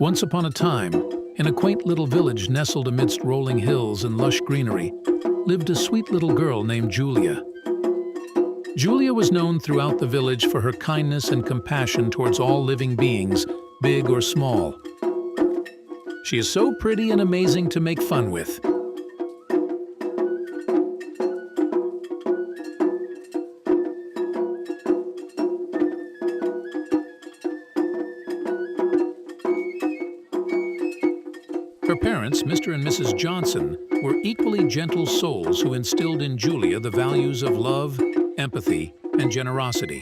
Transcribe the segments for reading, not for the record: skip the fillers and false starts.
Once upon a time, in a quaint little village nestled amidst rolling hills and lush greenery, lived a sweet little girl named Julia. Julia was known throughout the village for her kindness and compassion towards all living beings, big or small. She is so pretty and amazing to make fun with. Her parents, Mr. and Mrs. Johnson, were equally gentle souls who instilled in Julia the values of love, empathy, and generosity.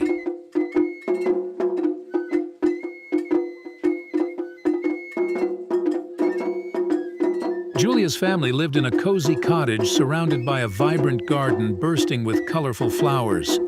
Julia's family lived in a cozy cottage surrounded by a vibrant garden bursting with colorful flowers.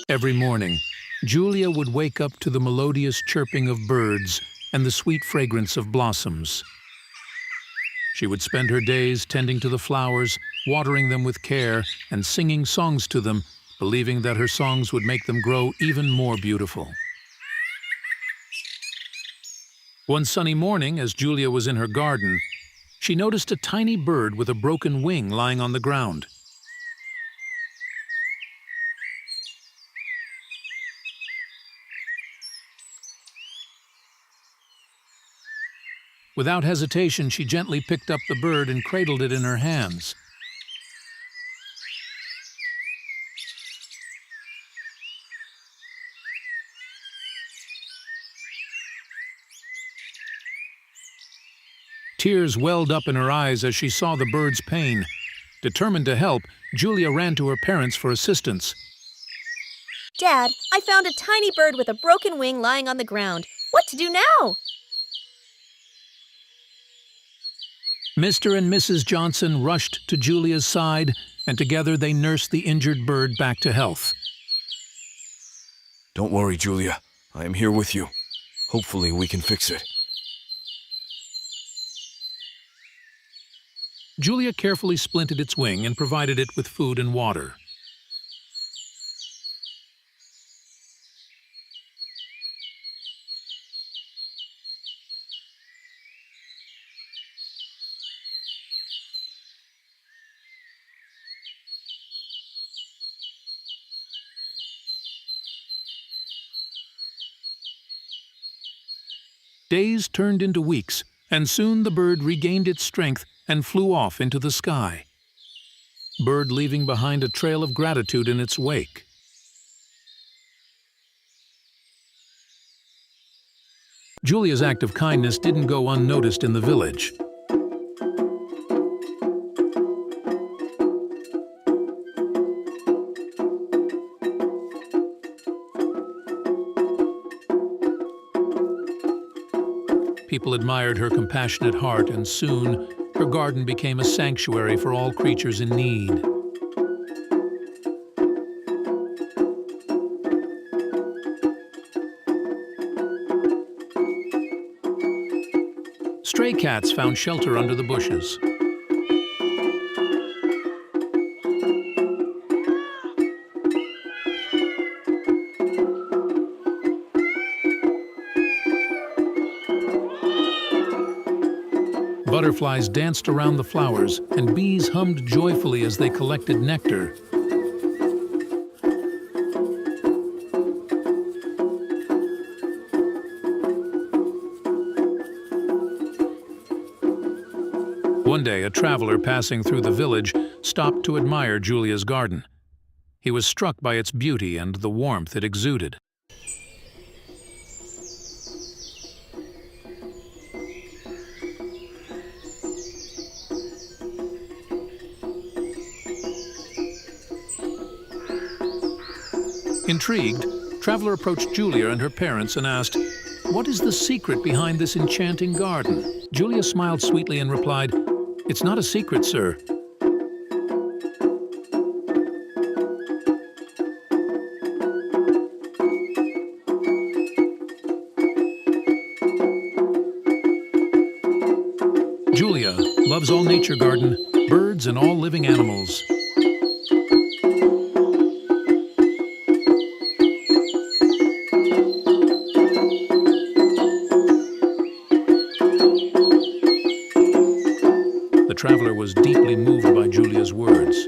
Every morning, Julia would wake up to the melodious chirping of birds and the sweet fragrance of blossoms. She would spend her days tending to the flowers, watering them with care, and singing songs to them, believing that her songs would make them grow even more beautiful. One sunny morning, as Julia was in her garden, she noticed a tiny bird with a broken wing lying on the ground. Without hesitation, she gently picked up the bird and cradled it in her hands. Tears welled up in her eyes as she saw the bird's pain. Determined to help, Julia ran to her parents for assistance. Dad, I found a tiny bird with a broken wing lying on the ground. What to do now? Mr. and Mrs. Johnson rushed to Julia's side, and together they nursed the injured bird back to health. Don't worry, Julia. I am here with you. Hopefully we can fix it. Julia carefully splinted its wing and provided it with food and water. Days turned into weeks, and soon the bird regained its strength and flew off into the sky. Bird leaving behind a trail of gratitude in its wake. Julia's act of kindness didn't go unnoticed in the village. People admired her compassionate heart, and soon her garden became a sanctuary for all creatures in need. Stray cats found shelter under the bushes. Butterflies danced around the flowers, and bees hummed joyfully as they collected nectar. One day, a traveler passing through the village stopped to admire Julia's garden. He was struck by its beauty and the warmth it exuded. Intrigued, Traveler approached Julia and her parents and asked, "What is the secret behind this enchanting garden?" Julia smiled sweetly and replied, "It's not a secret, sir." loves all nature garden, birds, and all living animals. The traveler was deeply moved by Julia's words.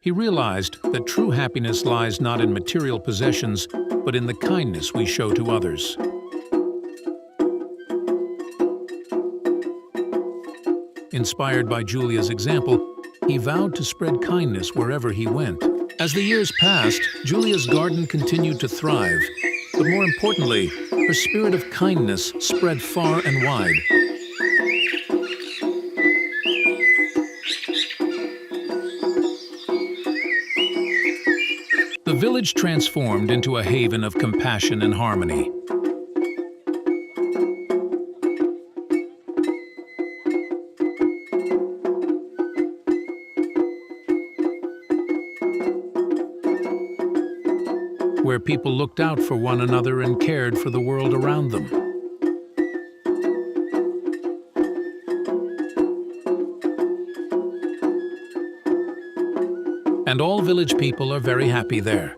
He realized that true happiness lies not in material possessions, but in the kindness we show to others. Inspired by Julia's example, he vowed to spread kindness wherever he went. As the years passed, Julia's garden continued to thrive, but more importantly, her spirit of kindness spread far and wide. The village transformed into a haven of compassion and harmony. Where people looked out for one another and cared for the world around them. And all village people are very happy there.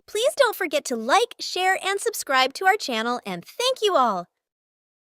Please don't forget to like, share, and subscribe to our channel, and thank you all!